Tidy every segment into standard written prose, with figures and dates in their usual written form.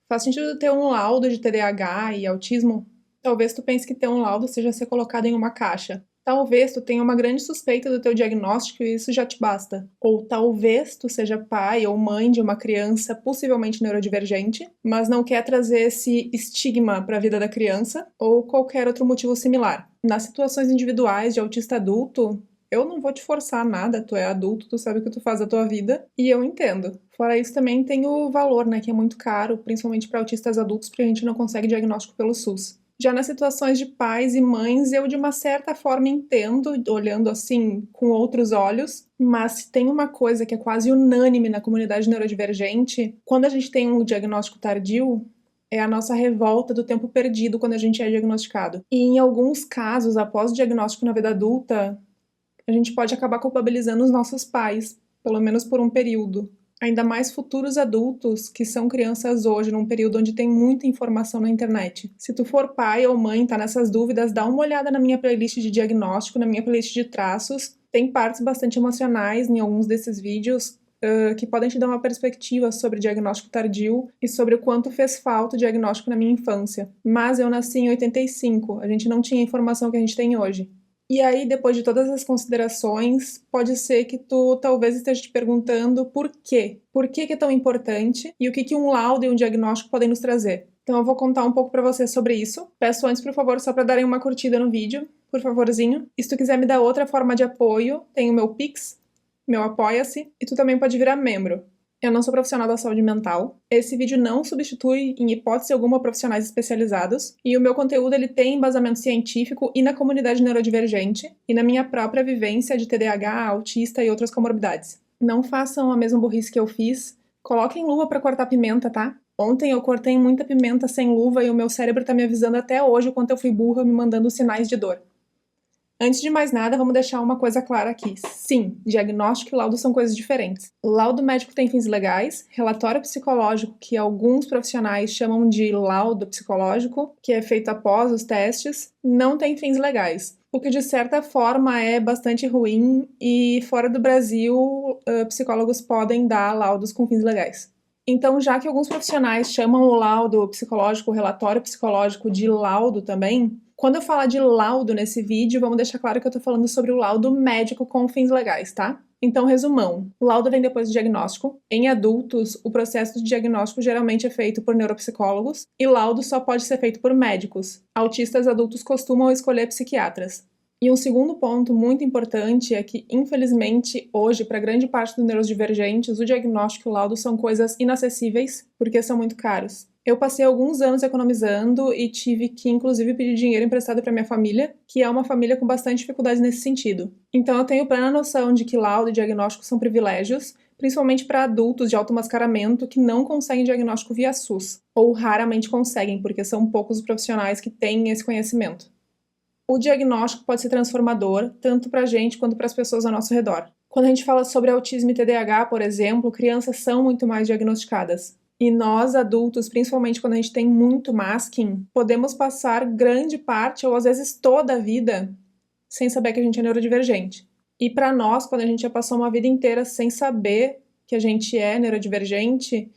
Faz sentido ter um laudo de TDAH e autismo? Talvez tu pense que ter um laudo seja ser colocado em uma caixa. Talvez tu tenha uma grande suspeita do teu diagnóstico e isso já te basta. Ou talvez tu seja pai ou mãe de uma criança possivelmente neurodivergente, mas não quer trazer esse estigma para a vida da criança ou qualquer outro motivo similar. Nas situações individuais de autista adulto, eu não vou te forçar nada, tu é adulto, tu sabe o que tu faz da tua vida, e eu entendo. Fora isso também tem o valor, né, que é muito caro, principalmente para autistas adultos, porque a gente não consegue diagnóstico pelo SUS. Já nas situações de pais e mães, eu de uma certa forma entendo, olhando assim com outros olhos, mas se tem uma coisa que é quase unânime na comunidade neurodivergente, quando a gente tem um diagnóstico tardio, é a nossa revolta do tempo perdido quando a gente é diagnosticado. E em alguns casos, após o diagnóstico na vida adulta, a gente pode acabar culpabilizando os nossos pais, pelo menos por um período. Ainda mais futuros adultos que são crianças hoje, num período onde tem muita informação na internet. Se tu for pai ou mãe, tá nessas dúvidas, dá uma olhada na minha playlist de diagnóstico, na minha playlist de traços. Tem partes bastante emocionais em alguns desses vídeos, que podem te dar uma perspectiva sobre diagnóstico tardio e sobre o quanto fez falta o diagnóstico na minha infância. Mas eu nasci em 85, a gente não tinha a informação que a gente tem hoje. E aí, depois de todas as considerações, pode ser que tu talvez esteja te perguntando por quê? Por que é tão importante e o que um laudo e um diagnóstico podem nos trazer? Então eu vou contar um pouco para você sobre isso. Peço antes, por favor, só para darem uma curtida no vídeo, por favorzinho. E se tu quiser me dar outra forma de apoio, tem o meu Pix, meu Apoia-se, e tu também pode virar membro. Eu não sou profissional da saúde mental. Esse vídeo não substitui, em hipótese alguma, profissionais especializados. E o meu conteúdo ele tem embasamento científico e na comunidade neurodivergente e na minha própria vivência de TDAH, autista e outras comorbidades. Não façam a mesma burrice que eu fiz. Coloquem luva para cortar pimenta, tá? Ontem eu cortei muita pimenta sem luva e o meu cérebro tá me avisando até hoje o quanto eu fui burra, me mandando sinais de dor. Antes de mais nada, vamos deixar uma coisa clara aqui. Sim, diagnóstico e laudo são coisas diferentes. Laudo médico tem fins legais, relatório psicológico, que alguns profissionais chamam de laudo psicológico, que é feito após os testes, não tem fins legais. O que de certa forma é bastante ruim e fora do Brasil, psicólogos podem dar laudos com fins legais. Então, já que alguns profissionais chamam o laudo psicológico, o relatório psicológico de laudo também, quando eu falar de laudo nesse vídeo, vamos deixar claro que eu tô falando sobre o laudo médico com fins legais, tá? Então, resumão. O laudo vem depois do diagnóstico. Em adultos, o processo de diagnóstico geralmente é feito por neuropsicólogos e laudo só pode ser feito por médicos. Autistas adultos costumam escolher psiquiatras. E um segundo ponto muito importante é que, infelizmente, hoje, para grande parte dos neurodivergentes, o diagnóstico e o laudo são coisas inacessíveis porque são muito caros. Eu passei alguns anos economizando e tive que, inclusive, pedir dinheiro emprestado para minha família, que é uma família com bastante dificuldades nesse sentido. Então, eu tenho plena noção de que laudo e diagnóstico são privilégios, principalmente para adultos de alto mascaramento que não conseguem diagnóstico via SUS, ou raramente conseguem, porque são poucos os profissionais que têm esse conhecimento. O diagnóstico pode ser transformador, tanto para a gente quanto para as pessoas ao nosso redor. Quando a gente fala sobre autismo e TDAH, por exemplo, crianças são muito mais diagnosticadas. E nós, adultos, principalmente quando a gente tem muito masking, podemos passar grande parte, ou às vezes toda a vida, sem saber que a gente é neurodivergente. E para nós, quando a gente já passou uma vida inteira sem saber que a gente é neurodivergente,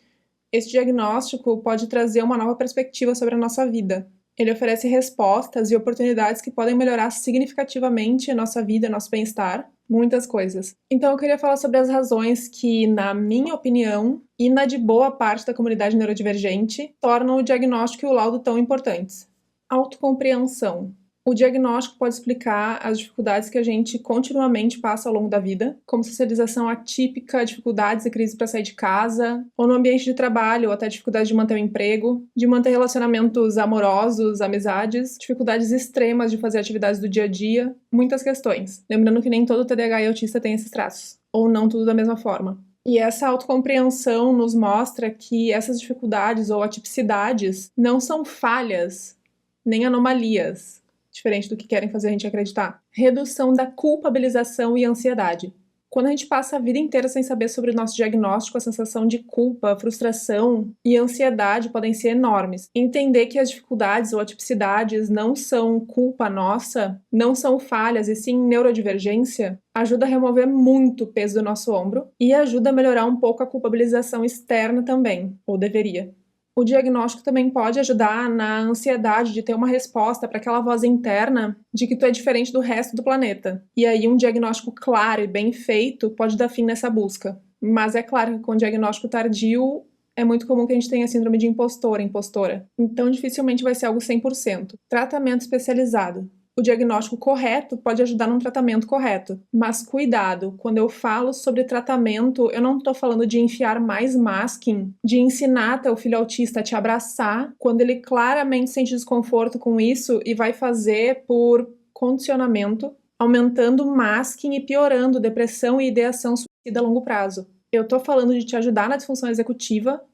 esse diagnóstico pode trazer uma nova perspectiva sobre a nossa vida. Ele oferece respostas e oportunidades que podem melhorar significativamente a nossa vida, nosso bem-estar, muitas coisas. Então eu queria falar sobre as razões que, na minha opinião, e na de boa parte da comunidade neurodivergente, tornam o diagnóstico e o laudo tão importantes. Autocompreensão. O diagnóstico pode explicar as dificuldades que a gente continuamente passa ao longo da vida, como socialização atípica, dificuldades e crises para sair de casa, ou no ambiente de trabalho, ou até dificuldade de manter o emprego, de manter relacionamentos amorosos, amizades, dificuldades extremas de fazer atividades do dia a dia, muitas questões. Lembrando que nem todo TDAH e autista tem esses traços, ou não tudo da mesma forma. E essa autocompreensão nos mostra que essas dificuldades ou atipicidades não são falhas, nem anomalias, diferente do que querem fazer a gente acreditar. Redução da culpabilização e ansiedade. Quando a gente passa a vida inteira sem saber sobre o nosso diagnóstico, a sensação de culpa, frustração e ansiedade podem ser enormes. Entender que as dificuldades ou atipicidades não são culpa nossa, não são falhas e sim neurodivergência, ajuda a remover muito o peso do nosso ombro e ajuda a melhorar um pouco a culpabilização externa também, ou deveria. O diagnóstico também pode ajudar na ansiedade de ter uma resposta para aquela voz interna de que tu é diferente do resto do planeta. E aí um diagnóstico claro e bem feito pode dar fim nessa busca. Mas é claro que com o diagnóstico tardio é muito comum que a gente tenha síndrome de impostora, impostora. Então dificilmente vai ser algo 100%. Tratamento especializado. O diagnóstico correto pode ajudar num tratamento correto. Mas cuidado, quando eu falo sobre tratamento, eu não estou falando de enfiar mais masking, de ensinar teu filho autista a te abraçar, quando ele claramente sente desconforto com isso e vai fazer por condicionamento, aumentando o masking e piorando depressão e ideação suicida a longo prazo. Eu estou falando de te ajudar na disfunção executiva,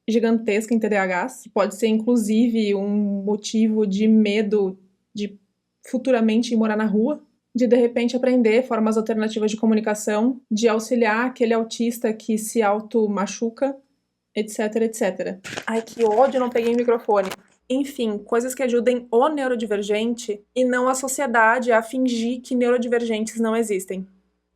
gigantesca em TDAHs, que pode ser inclusive um motivo de medo de futuramente ir morar na rua, de repente aprender formas alternativas de comunicação, de auxiliar aquele autista que se auto-machuca, etc, etc. Ai, que ódio, não peguei o microfone. Enfim, coisas que ajudem o neurodivergente e não a sociedade a fingir que neurodivergentes não existem.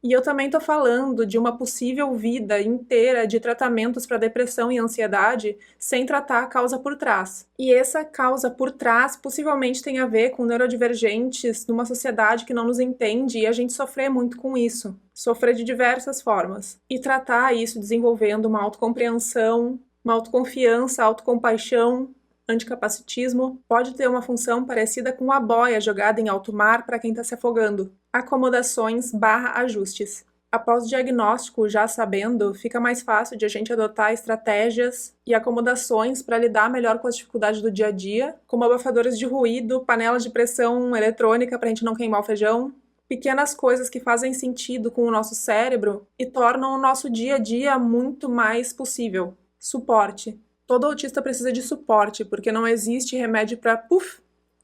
E eu também tô falando de uma possível vida inteira de tratamentos para depressão e ansiedade sem tratar a causa por trás. E essa causa por trás possivelmente tem a ver com neurodivergentes numa sociedade que não nos entende e a gente sofrer muito com isso. Sofrer de diversas formas. E tratar isso desenvolvendo uma autocompreensão, uma autoconfiança, autocompaixão, anticapacitismo, pode ter uma função parecida com a boia jogada em alto mar para quem está se afogando. Acomodações/ajustes. Após o diagnóstico, já sabendo, fica mais fácil de a gente adotar estratégias e acomodações para lidar melhor com as dificuldades do dia a dia, como abafadores de ruído, panelas de pressão eletrônica para a gente não queimar o feijão, pequenas coisas que fazem sentido com o nosso cérebro e tornam o nosso dia a dia muito mais possível. Suporte. Todo autista precisa de suporte, porque não existe remédio para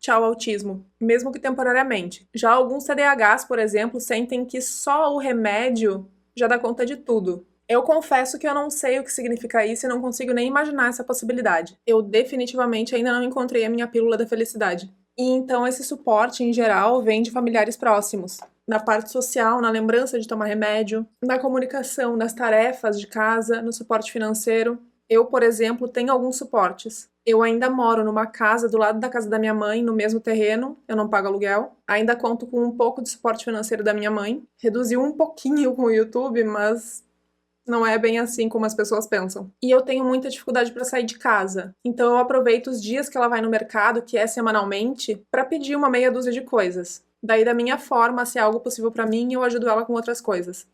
tchau autismo, mesmo que temporariamente. Já alguns TDAHs, por exemplo, sentem que só o remédio já dá conta de tudo. Eu confesso que eu não sei o que significa isso e não consigo nem imaginar essa possibilidade. Eu definitivamente ainda não encontrei a minha pílula da felicidade. E então esse suporte, em geral, vem de familiares próximos. Na parte social, na lembrança de tomar remédio, na comunicação, nas tarefas de casa, no suporte financeiro. Eu, por exemplo, tenho alguns suportes. Eu ainda moro numa casa do lado da casa da minha mãe, no mesmo terreno, eu não pago aluguel. Ainda conto com um pouco de suporte financeiro da minha mãe. Reduziu um pouquinho com o YouTube, mas não é bem assim como as pessoas pensam. E eu tenho muita dificuldade para sair de casa. Então eu aproveito os dias que ela vai no mercado, que é semanalmente, para pedir uma meia dúzia de coisas. Daí, da minha forma, se é algo possível para mim, eu ajudo ela com outras coisas.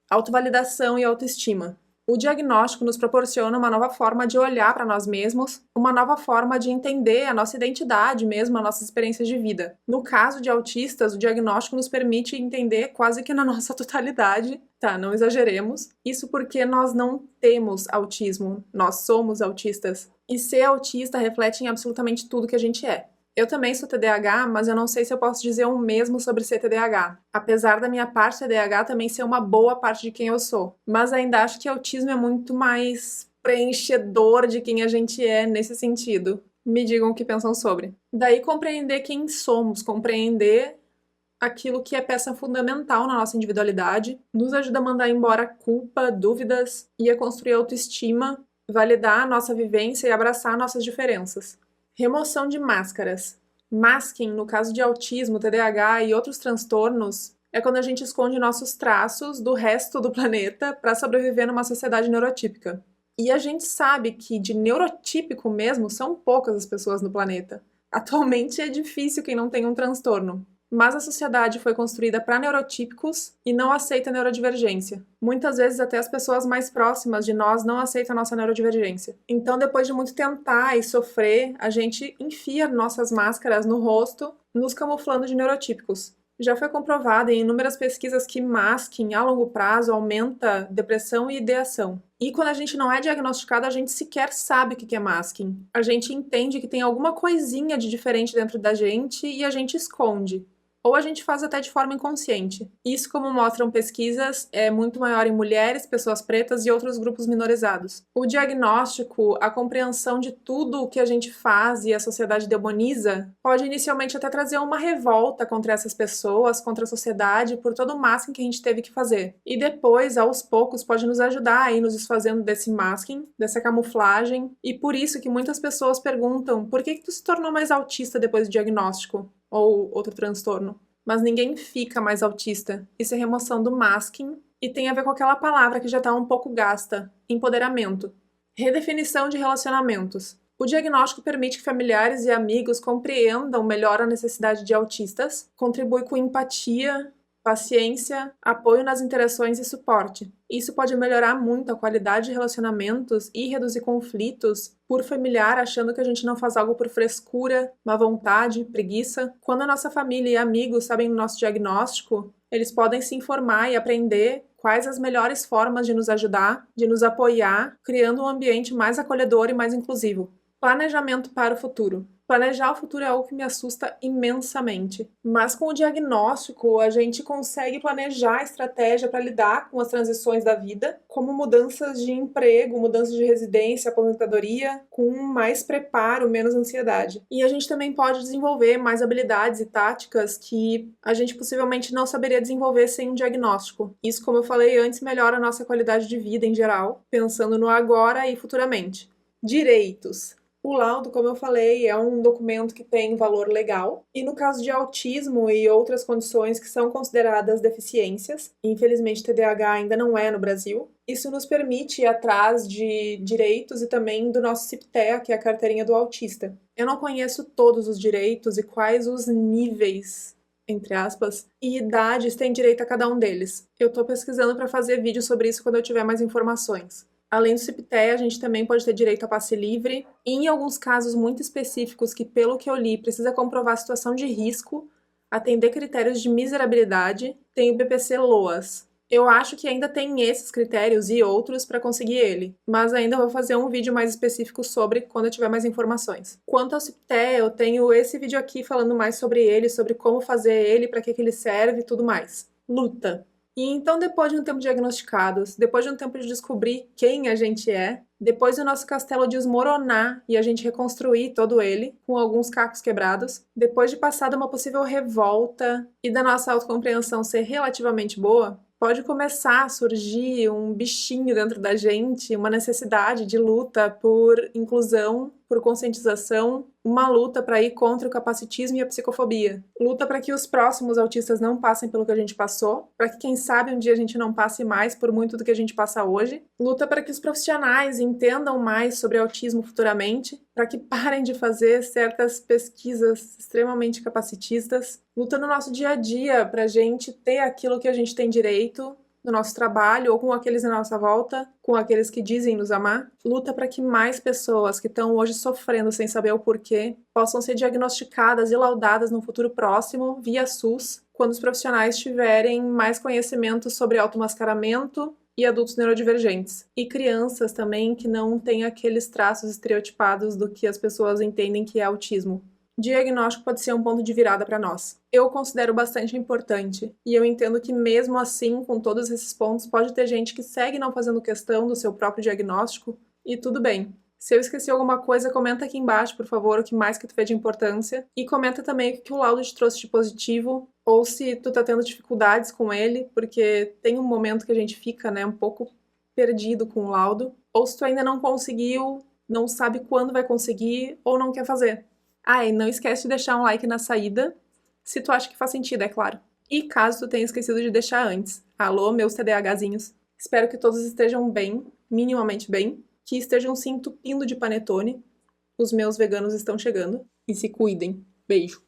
Autovalidação e autoestima. O diagnóstico nos proporciona uma nova forma de olhar para nós mesmos, uma nova forma de entender a nossa identidade mesmo, a nossa experiência de vida. No caso de autistas, o diagnóstico nos permite entender quase que na nossa totalidade, tá, não exageremos, isso porque nós não temos autismo, nós somos autistas. E ser autista reflete em absolutamente tudo que a gente é. Eu também sou TDAH, mas eu não sei se eu posso dizer o mesmo sobre ser TDAH. Apesar da minha parte TDAH também ser uma boa parte de quem eu sou. Mas ainda acho que autismo é muito mais preenchedor de quem a gente é nesse sentido. Me digam o que pensam sobre. Daí compreender quem somos, compreender aquilo que é peça fundamental na nossa individualidade, nos ajuda a mandar embora culpa, dúvidas e a construir autoestima, validar a nossa vivência e abraçar nossas diferenças. Remoção de máscaras. Masking, no caso de autismo, TDAH e outros transtornos, é quando a gente esconde nossos traços do resto do planeta para sobreviver numa sociedade neurotípica. E a gente sabe que de neurotípico mesmo são poucas as pessoas no planeta. Atualmente é difícil quem não tem um transtorno. Mas a sociedade foi construída para neurotípicos e não aceita neurodivergência. Muitas vezes até as pessoas mais próximas de nós não aceitam a nossa neurodivergência. Então, depois de muito tentar e sofrer, a gente enfia nossas máscaras no rosto, nos camuflando de neurotípicos. Já foi comprovado em inúmeras pesquisas que masking a longo prazo aumenta depressão e ideação. E quando a gente não é diagnosticado, a gente sequer sabe o que é masking. A gente entende que tem alguma coisinha de diferente dentro da gente e a gente esconde. ou a gente faz até de forma inconsciente. Isso, como mostram pesquisas, é muito maior em mulheres, pessoas pretas e outros grupos minorizados. O diagnóstico, a compreensão de tudo o que a gente faz e a sociedade demoniza, pode inicialmente até trazer uma revolta contra essas pessoas, contra a sociedade, por todo o masking que a gente teve que fazer. E depois, aos poucos, pode nos ajudar a ir nos desfazendo desse masking, dessa camuflagem, e por isso que muitas pessoas perguntam: por que tu se tornou mais autista depois do diagnóstico? Ou outro transtorno. Mas ninguém fica mais autista. Isso é remoção do masking e tem a ver com aquela palavra que já está um pouco gasta: empoderamento. Redefinição de relacionamentos. O diagnóstico permite que familiares e amigos compreendam melhor a necessidade de autistas, contribui com empatia, paciência, apoio nas interações e suporte. Isso pode melhorar muito a qualidade de relacionamentos e reduzir conflitos por familiar achando que a gente não faz algo por frescura, má vontade, preguiça. Quando a nossa família e amigos sabem do nosso diagnóstico, eles podem se informar e aprender quais as melhores formas de nos ajudar, de nos apoiar, criando um ambiente mais acolhedor e mais inclusivo. Planejamento para o futuro. Planejar o futuro é algo que me assusta imensamente. Mas com o diagnóstico, a gente consegue planejar a estratégia para lidar com as transições da vida, como mudanças de emprego, mudanças de residência, aposentadoria, com mais preparo, menos ansiedade. E a gente também pode desenvolver mais habilidades e táticas que a gente possivelmente não saberia desenvolver sem um diagnóstico. Isso, como eu falei antes, melhora a nossa qualidade de vida em geral, pensando no agora e futuramente. Direitos. O laudo, como eu falei, é um documento que tem valor legal, e no caso de autismo e outras condições que são consideradas deficiências, infelizmente TDAH ainda não é no Brasil, isso nos permite ir atrás de direitos e também do nosso CIPTEA, que é a carteirinha do autista. Eu não conheço todos os direitos e quais os níveis, entre aspas, e idades tem direito a cada um deles. Eu tô pesquisando para fazer vídeo sobre isso quando eu tiver mais informações. Além do CIPTEA, a gente também pode ter direito a passe livre, e em alguns casos muito específicos que, pelo que eu li, precisa comprovar a situação de risco, atender critérios de miserabilidade, tem o BPC-LOAS. Eu acho que ainda tem esses critérios e outros para conseguir ele, mas ainda vou fazer um vídeo mais específico sobre quando eu tiver mais informações. Quanto ao CIPTEA, eu tenho esse vídeo aqui falando mais sobre ele, sobre como fazer ele, para que ele serve e tudo mais. Luta. E então, depois de um tempo diagnosticados, depois de um tempo de descobrir quem a gente é, depois do nosso castelo desmoronar e a gente reconstruir todo ele, com alguns cacos quebrados, depois de passar de uma possível revolta e da nossa autocompreensão ser relativamente boa, pode começar a surgir um bichinho dentro da gente, uma necessidade de luta por inclusão, por conscientização, uma luta para ir contra o capacitismo e a psicofobia. Luta para que os próximos autistas não passem pelo que a gente passou, para que quem sabe um dia a gente não passe mais por muito do que a gente passa hoje. Luta para que os profissionais entendam mais sobre autismo futuramente, para que parem de fazer certas pesquisas extremamente capacitistas. Luta no nosso dia a dia para a gente ter aquilo que a gente tem direito no nosso trabalho ou com aqueles à nossa volta, com aqueles que dizem nos amar. Luta para que mais pessoas que estão hoje sofrendo sem saber o porquê possam ser diagnosticadas e laudadas no futuro próximo via SUS, quando os profissionais tiverem mais conhecimento sobre automascaramento e adultos neurodivergentes. E crianças também que não têm aqueles traços estereotipados do que as pessoas entendem que é autismo. Diagnóstico pode ser um ponto de virada para nós. Eu considero bastante importante, e eu entendo que mesmo assim, com todos esses pontos, pode ter gente que segue não fazendo questão do seu próprio diagnóstico, e tudo bem. Se eu esqueci alguma coisa, comenta aqui embaixo, por favor, o que mais que tu vê de importância, e comenta também o que o laudo te trouxe de positivo, ou se tu tá tendo dificuldades com ele, porque tem um momento que a gente fica, né, um pouco perdido com o laudo, ou se tu ainda não conseguiu, não sabe quando vai conseguir, ou não quer fazer. Ah, e não esquece de deixar um like na saída, se tu acha que faz sentido, é claro. E caso tu tenha esquecido de deixar antes. Alô, meus TDAHzinhos. Espero que todos estejam bem, minimamente bem, que estejam se entupindo de panetone. Os meus veganos estão chegando. E se cuidem. Beijo.